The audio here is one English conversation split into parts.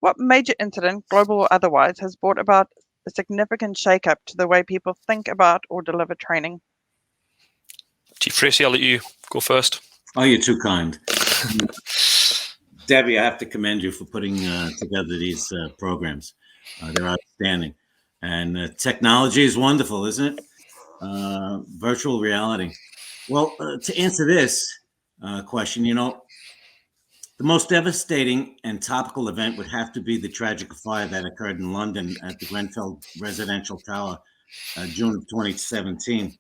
What major incident, global or otherwise, has brought about a significant shake-up to the way people think about or deliver training? Chief Tracy, I'll let you go first. Oh, you're too kind. Debbie, I have to commend you for putting together these programs. They're outstanding. And technology is wonderful, isn't it? Virtual reality. Well, to answer this question, the most devastating and topical event would have to be the tragic fire that occurred in London at the Grenfell Residential Tower, June of 2017.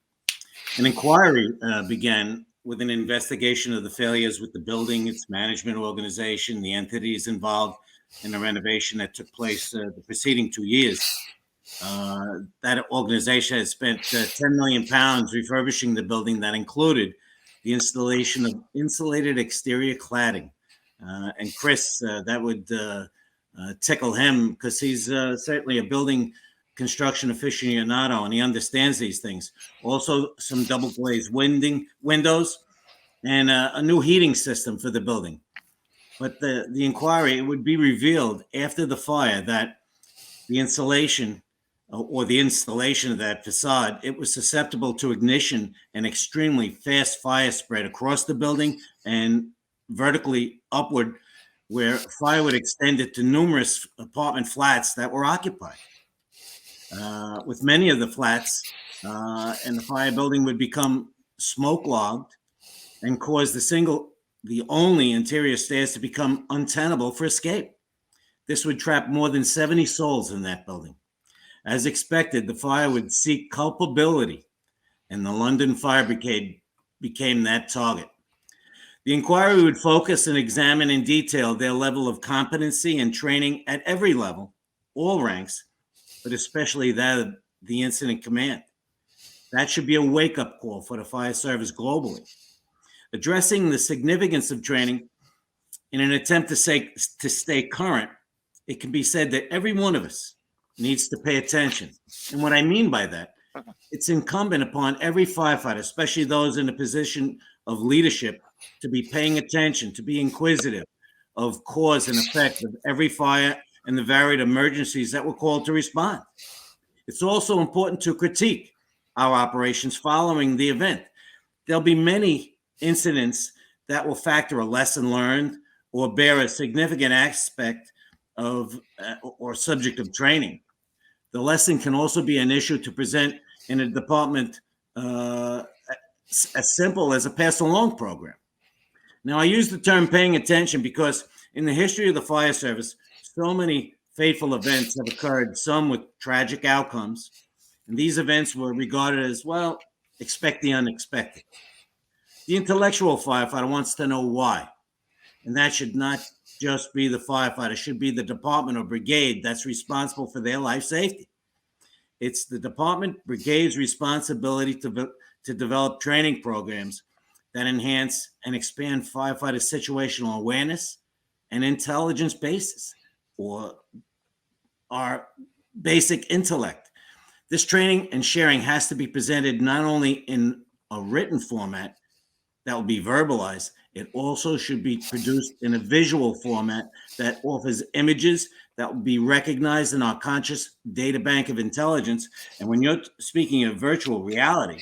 An inquiry began with an investigation of the failures with the building, its management organization, the entities involved in the renovation that took place the preceding 2 years. That organization has spent £10 million refurbishing the building that included the installation of insulated exterior cladding. And Chris, that would tickle him because he's certainly a building construction aficionado and he understands these things. Also, some double glazed windows and a new heating system for the building. But the inquiry, it would be revealed after the fire that the insulation or the installation of that facade, it was susceptible to ignition and extremely fast fire spread across the building and vertically upward, where fire would extend it to numerous apartment flats that were occupied. With many of the flats and the fire building would become smoke logged and cause the only interior stairs to become untenable for escape. This would trap more than 70 souls in that building. As expected, the fire would seek culpability, and the London Fire Brigade became that target. The inquiry would focus and examine in detail their level of competency and training at every level, all ranks, but especially that of the incident command. That should be a wake-up call for the fire service globally. Addressing the significance of training in an attempt to stay current, it can be said that every one of us needs to pay attention. And what I mean by that, it's incumbent upon every firefighter, especially those in a position of leadership, to be paying attention, to be inquisitive of cause and effect of every fire and the varied emergencies that we're called to respond. It's also important to critique our operations following the event. There'll be many incidents that will factor a lesson learned or bear a significant aspect of or subject of training. The lesson can also be an issue to present in a department as simple as a pass-along program. Now, I use the term paying attention because in the history of the fire service, so many fateful events have occurred, some with tragic outcomes. And these events were regarded as, well, expect the unexpected. The intellectual firefighter wants to know why. And that should not just be the firefighter, it should be the department or brigade that's responsible for their life safety. It's the department brigade's responsibility to develop training programs that enhance and expand firefighter situational awareness and intelligence bases, or our basic intellect. This training and sharing has to be presented not only in a written format that will be verbalized, it also should be produced in a visual format that offers images that will be recognized in our conscious data bank of intelligence. And when you're speaking of virtual reality,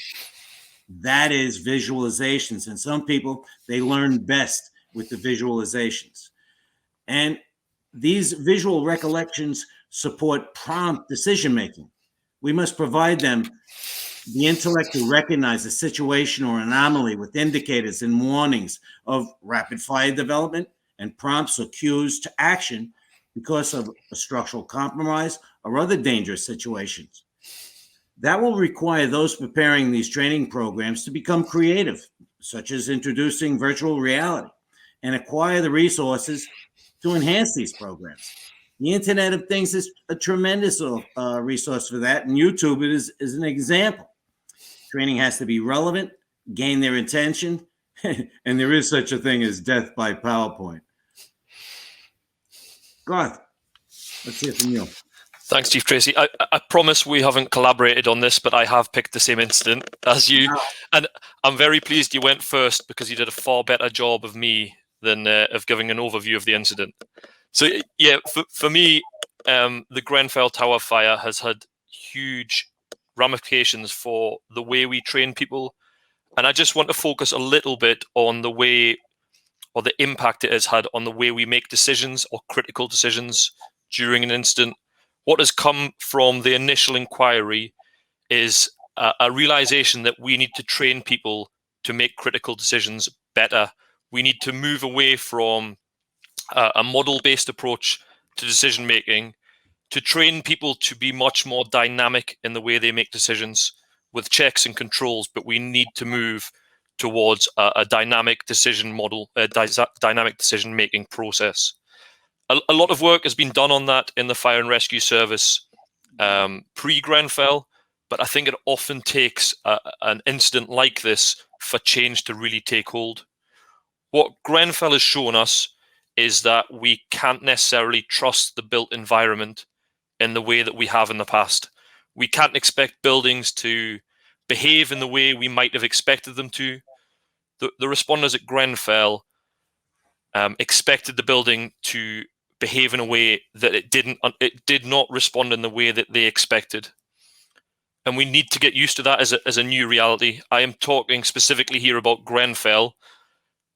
that is visualizations. And some people, they learn best with the visualizations. And these visual recollections support prompt decision-making. We must provide them the intellect to recognize a situation or anomaly with indicators and warnings of rapid fire development and prompts or cues to action because of a structural compromise or other dangerous situations. That will require those preparing these training programs to become creative, such as introducing virtual reality, and acquire the resources to enhance these programs. The Internet of Things is a tremendous resource for that, and YouTube is an example. Training has to be relevant, gain their attention, and there is such a thing as death by PowerPoint. Garth, let's hear from you. Thanks, Chief Tracy. I promise we haven't collaborated on this, but I have picked the same incident as you. Wow. And I'm very pleased you went first because you did a far better job of me than of giving an overview of the incident. So yeah, for me, the Grenfell Tower fire has had huge ramifications for the way we train people, and I just want to focus a little bit on the way or the impact it has had on the way we make decisions or critical decisions during an incident. What has come from the initial inquiry is a realization that we need to train people to make critical decisions better. We need to move away from a model-based approach to decision making to train people to be much more dynamic in the way they make decisions with checks and controls. But we need to move towards a dynamic decision model, a dynamic decision making process. A lot of work has been done on that in the fire and rescue service pre-Grenfell, but I think it often takes an incident like this for change to really take hold. What Grenfell has shown us is that we can't necessarily trust the built environment in the way that we have in the past. We can't expect buildings to behave in the way we might have expected them to. The responders at Grenfell expected the building to behave in a way that it did not respond in the way that they expected. And we need to get used to that as a new reality. I am talking specifically here about Grenfell,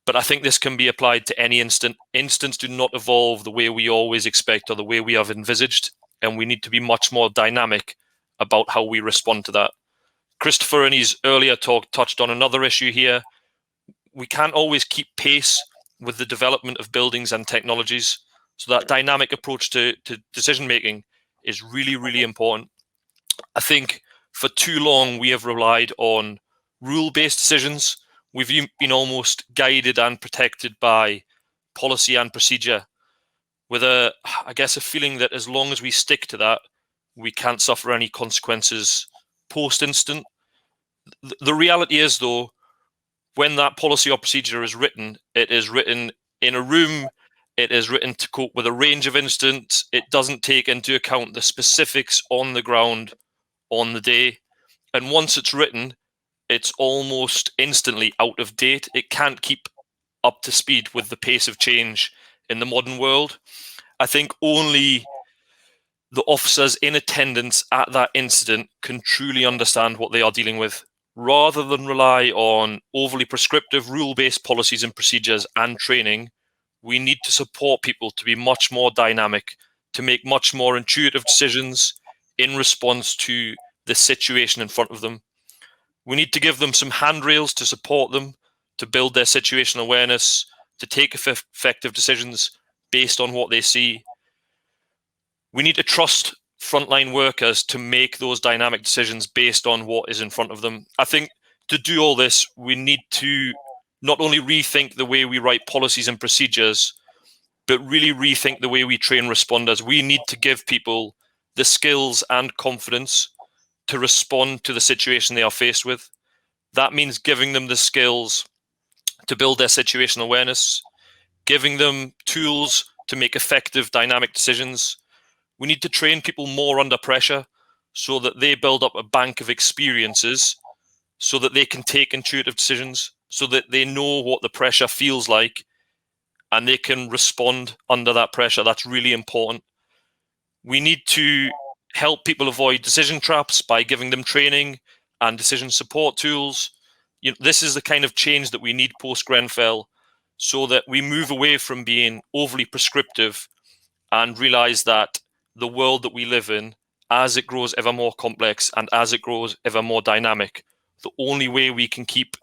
but I think this can be applied to any incident. Incidents do not evolve the way we always expect or the way we have envisaged, and we need to be much more dynamic about how we respond to that. Christopher, in his earlier talk, touched on another issue here. We can't always keep pace with the development of buildings and technologies. So that dynamic approach to decision making is really, really important. I think for too long we have relied on rule-based decisions. We've been almost guided and protected by policy and procedure, with a feeling that as long as we stick to that, we can't suffer any consequences post-incident. The reality is, though, when that policy or procedure is written, it is written in a room, it is written to cope with a range of incidents. It doesn't take into account the specifics on the ground on the day. And once it's written, it's almost instantly out of date. It can't keep up to speed with the pace of change in the modern world. I think only the officers in attendance at that incident can truly understand what they are dealing with, rather than rely on overly prescriptive rule-based policies and procedures and training. We need to support people to be much more dynamic, to make much more intuitive decisions in response to the situation in front of them. We need to give them some handrails to support them, to build their situational awareness, to take effective decisions based on what they see. We need to trust frontline workers to make those dynamic decisions based on what is in front of them. I think to do all this, we need to not only rethink the way we write policies and procedures, but really rethink the way we train responders. We need to give people the skills and confidence to respond to the situation they are faced with. That means giving them the skills to build their situational awareness, giving them tools to make effective dynamic decisions. We need to train people more under pressure so that they build up a bank of experiences so that they can take intuitive decisions, so that they know what the pressure feels like and they can respond under that pressure. That's really important. We need to help people avoid decision traps by giving them training and decision support tools. This is the kind of change that we need post-Grenfell, so that we move away from being overly prescriptive and realize that the world that we live in, as it grows ever more complex and as it grows ever more dynamic, the only way we can keep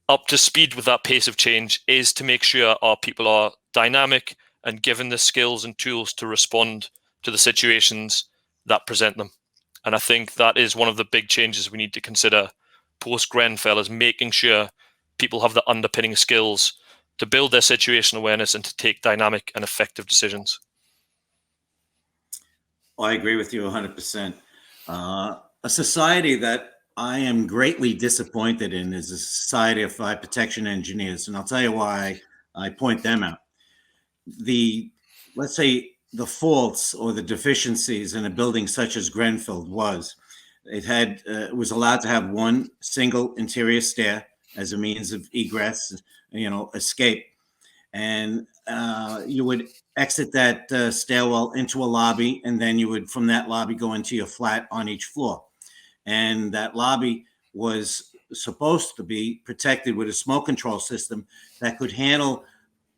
up to speed with that pace of change is to make sure our people are dynamic and given the skills and tools to respond to the situations that present them. And I think that is one of the big changes we need to consider post-Grenfell, is making sure people have the underpinning skills to build their situational awareness and to take dynamic and effective decisions. I agree with you 100%. A society that I am greatly disappointed in is a society of fire protection engineers. And I'll tell you why I point them out. Let's say the faults or the deficiencies in a building such as Grenfell was, it was allowed to have one single interior stair as a means of egress, escape. And you would exit that stairwell into a lobby, and then you would, from that lobby, go into your flat on each floor. And that lobby was supposed to be protected with a smoke control system that could handle,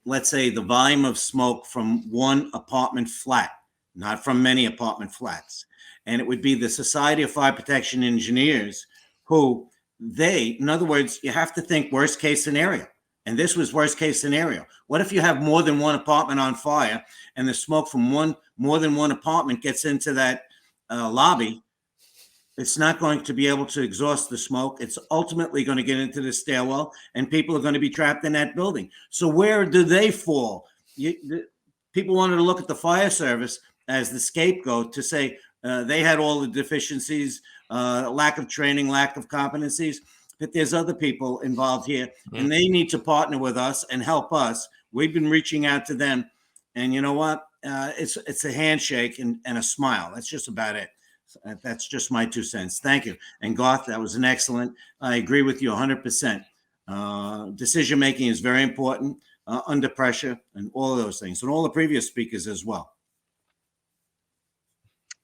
let's say, the volume of smoke from one apartment flat, not from many apartment flats. And it would be the Society of Fire Protection Engineers who in other words, you have to think worst case scenario. And this was worst case scenario. What if you have more than one apartment on fire and the smoke from more than one apartment gets into that lobby? It's not going to be able to exhaust the smoke. It's ultimately going to get into the stairwell, and people are going to be trapped in that building. So where do they fall? People wanted to look at the fire service as the scapegoat to say they had all the deficiencies, lack of training, lack of competencies. But there's other people involved here, and they need to partner with us and help us. We've been reaching out to them, and you know what? It's a handshake and a smile. That's just about it. That's just my 2 cents. Thank you. And Garth, that was an excellent. I agree with you 100%. Decision making is very important under pressure, and all of those things, and all the previous speakers as well.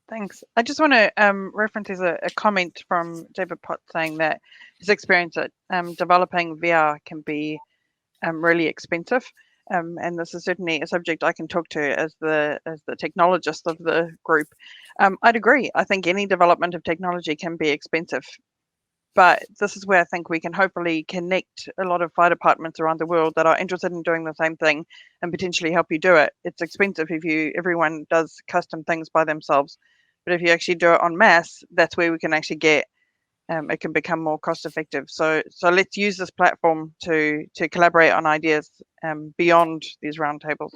Thanks. I just want to reference a comment from David Potts saying that his experience at developing VR can be really expensive. And this is certainly a subject I can talk to as the technologist of the group. I'd agree. I think any development of technology can be expensive, but this is where I think we can hopefully connect a lot of fire departments around the world that are interested in doing the same thing and potentially help you do it. It's expensive if everyone does custom things by themselves, but if you actually do it en masse, that's where we can actually get. It can become more cost effective. So let's use this platform to collaborate on ideas beyond these roundtables.